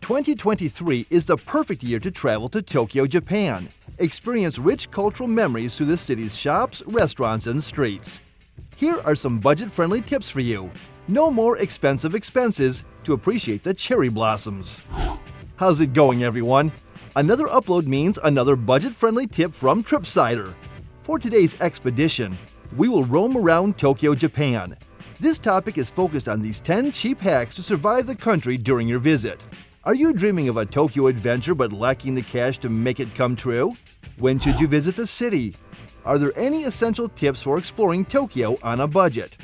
2023 is the perfect year to travel to Tokyo, Japan. Experience rich cultural memories through the city's shops, restaurants, and streets. Here are some budget-friendly tips for you. No more expensive expenses to appreciate the cherry blossoms. How's it going, everyone? Another upload means another budget-friendly tip from Tripsider. For today's expedition, we will roam around Tokyo, Japan. This topic is focused on these 10 cheap hacks to survive the country during your visit. Are you dreaming of a Tokyo adventure but lacking the cash to make it come true? When should you visit the city? Are there any essential tips for exploring Tokyo on a budget?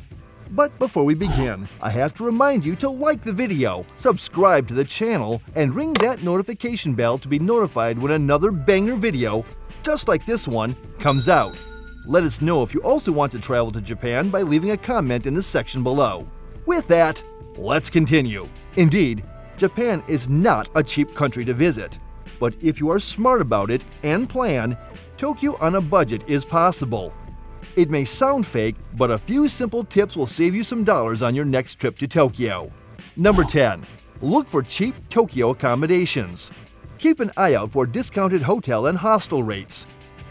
But before we begin, I have to remind you to like the video, subscribe to the channel, and ring that notification bell to be notified when another banger video, just like this one, comes out. Let us know if you also want to travel to Japan by leaving a comment in the section below. With that, let's continue. Indeed, Japan is not a cheap country to visit, but if you are smart about it and plan, Tokyo on a budget is possible. It may sound fake, but a few simple tips will save you some dollars on your next trip to Tokyo. Number 10. Look for cheap Tokyo accommodations. Keep an eye out for discounted hotel and hostel rates.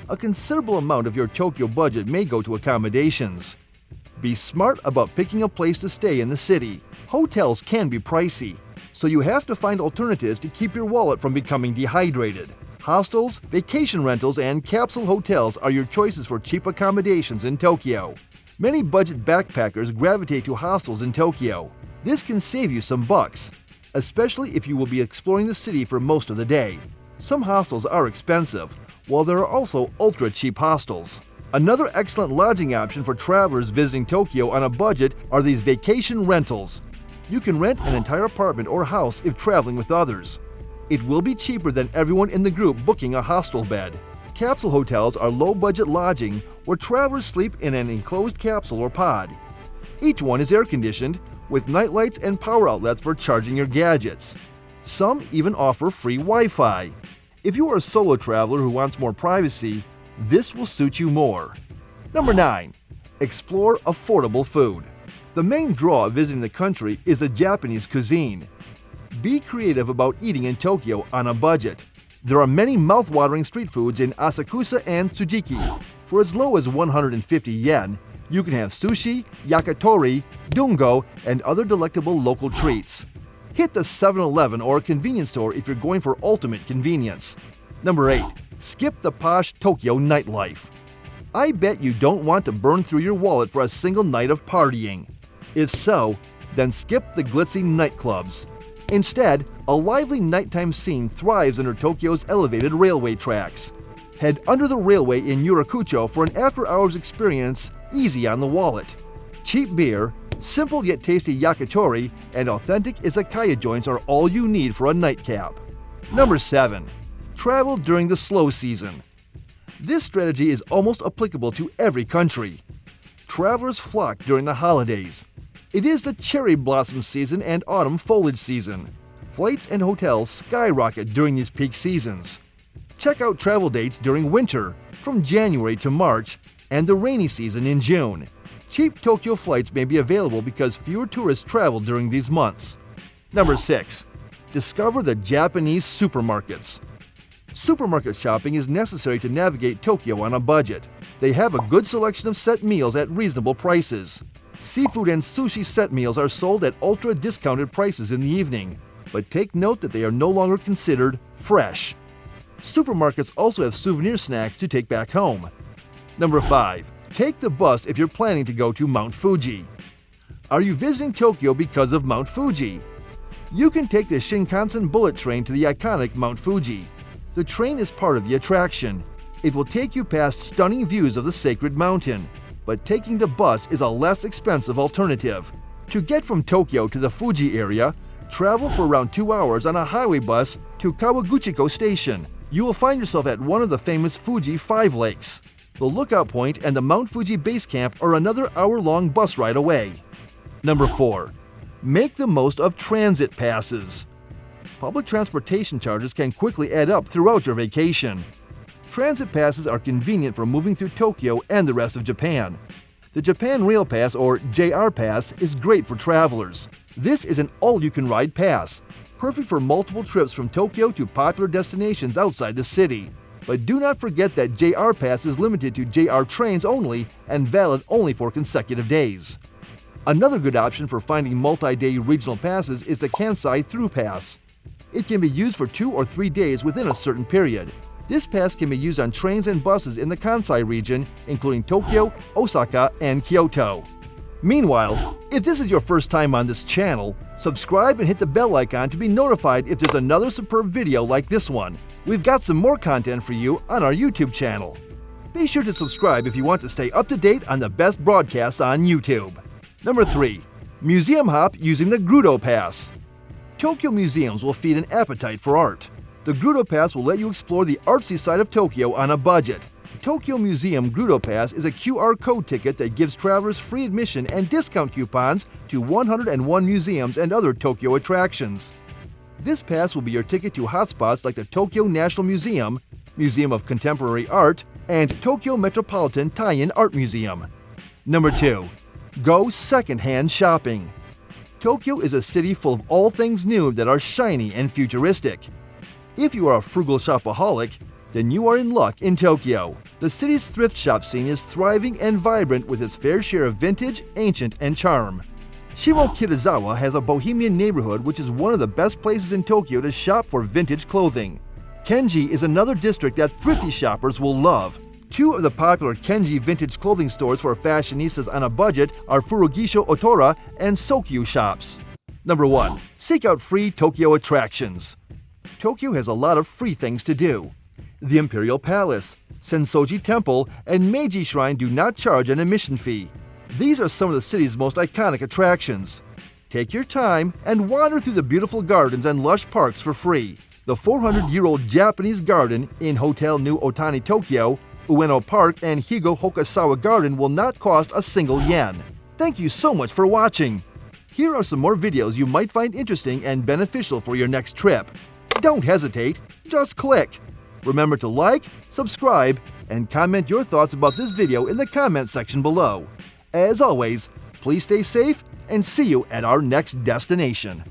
A considerable amount of your Tokyo budget may go to accommodations. Be smart about picking a place to stay in the city. Hotels can be pricey, so you have to find alternatives to keep your wallet from becoming dehydrated. Hostels, vacation rentals, and capsule hotels are your choices for cheap accommodations in Tokyo. Many budget backpackers gravitate to hostels in Tokyo. This can save you some bucks, especially if you will be exploring the city for most of the day. Some hostels are expensive, while there are also ultra-cheap hostels. Another excellent lodging option for travelers visiting Tokyo on a budget are these vacation rentals. You can rent an entire apartment or house if traveling with others. It will be cheaper than everyone in the group booking a hostel bed. Capsule hotels are low-budget lodging where travelers sleep in an enclosed capsule or pod. Each one is air-conditioned, with nightlights and power outlets for charging your gadgets. Some even offer free Wi-Fi. If you are a solo traveler who wants more privacy, this will suit you more. Number 9. Explore affordable food. The main draw of visiting the country is the Japanese cuisine. Be creative about eating in Tokyo on a budget. There are many mouth-watering street foods in Asakusa and Tsujiki. For as low as 150 yen, you can have sushi, yakitori, dungo, and other delectable local treats. Hit the 7-Eleven or convenience store if you're going for ultimate convenience. Number 8. Skip the posh Tokyo nightlife. I bet you don't want to burn through your wallet for a single night of partying. If so, then skip the glitzy nightclubs. Instead, a lively nighttime scene thrives under Tokyo's elevated railway tracks. Head under the railway in Yurakucho for an after-hours experience easy on the wallet. Cheap beer, simple yet tasty yakitori, and authentic izakaya joints are all you need for a nightcap. Number 7. Travel during the slow season. This strategy is almost applicable to every country. Travelers flock during the holidays. It is the cherry blossom season and autumn foliage season. Flights and hotels skyrocket during these peak seasons. Check out travel dates during winter, from January to March, and the rainy season in June. Cheap Tokyo flights may be available because fewer tourists travel during these months. Number 6. Discover the Japanese supermarkets. Supermarket shopping is necessary to navigate Tokyo on a budget. They have a good selection of set meals at reasonable prices. Seafood and sushi set meals are sold at ultra-discounted prices in the evening, but take note that they are no longer considered fresh. Supermarkets also have souvenir snacks to take back home. Number 5. Take the bus if you're planning to go to Mount Fuji. Are you visiting Tokyo because of Mount Fuji? You can take the Shinkansen bullet train to the iconic Mount Fuji. The train is part of the attraction. It will take you past stunning views of the sacred mountain, but taking the bus is a less expensive alternative. To get from Tokyo to the Fuji area, travel for around 2 hours on a highway bus to Kawaguchiko Station. You will find yourself at one of the famous Fuji 5 lakes. The lookout point and the Mount Fuji base camp are another hour-long bus ride away. Number 4. Make the most of transit passes. Public transportation charges can quickly add up throughout your vacation. Transit passes are convenient for moving through Tokyo and the rest of Japan. The Japan Rail Pass or JR Pass is great for travelers. This is an all-you-can-ride pass. perfect for multiple trips from Tokyo to popular destinations outside the city. But do not forget that JR Pass is limited to JR trains only and valid only for consecutive days. Another good option for finding multi-day regional passes is the Kansai Through Pass. It can be used for 2 or 3 days within a certain period. This pass can be used on trains and buses in the Kansai region, including Tokyo, Osaka, and Kyoto. Meanwhile, if this is your first time on this channel, subscribe and hit the bell icon to be notified if there's another superb video like this one. We've got some more content for you on our YouTube channel. Be sure to subscribe if you want to stay up to date on the best broadcasts on YouTube. Number 3. Museum hop using the GRUTA Pass. Tokyo museums will feed an appetite for art. The GRUTA Pass will let you explore the artsy side of Tokyo on a budget. Tokyo Museum GRUTA Pass is a QR code ticket that gives travelers free admission and discount coupons to 101 museums and other Tokyo attractions. This pass will be your ticket to hotspots like the Tokyo National Museum, Museum of Contemporary Art, and Tokyo Metropolitan Tie-in Art Museum. Number 2. Go secondhand shopping. Tokyo is a city full of all things new that are shiny and futuristic. If you are a frugal shopaholic, then you are in luck in Tokyo. The city's thrift shop scene is thriving and vibrant with its fair share of vintage, ancient, and charm. Shimokitazawa has a bohemian neighborhood which is one of the best places in Tokyo to shop for vintage clothing. Kenji is another district that thrifty shoppers will love. 2 of the popular Kenji vintage clothing stores for fashionistas on a budget are Furugisho Otora and Sokyu shops. Number 1. Seek out free Tokyo attractions. Tokyo has a lot of free things to do. The Imperial Palace, Sensoji Temple, and Meiji Shrine do not charge an admission fee. These are some of the city's most iconic attractions. Take your time and wander through the beautiful gardens and lush parks for free. The 400-year-old Japanese garden in Hotel New Otani Tokyo, Ueno Park, and Higo Hokasawa Garden will not cost a single yen. Thank you so much for watching. Here are some more videos you might find interesting and beneficial for your next trip. Don't hesitate, just click. Remember to like, subscribe, and comment your thoughts about this video in the comment section below. As always, please stay safe and see you at our next destination.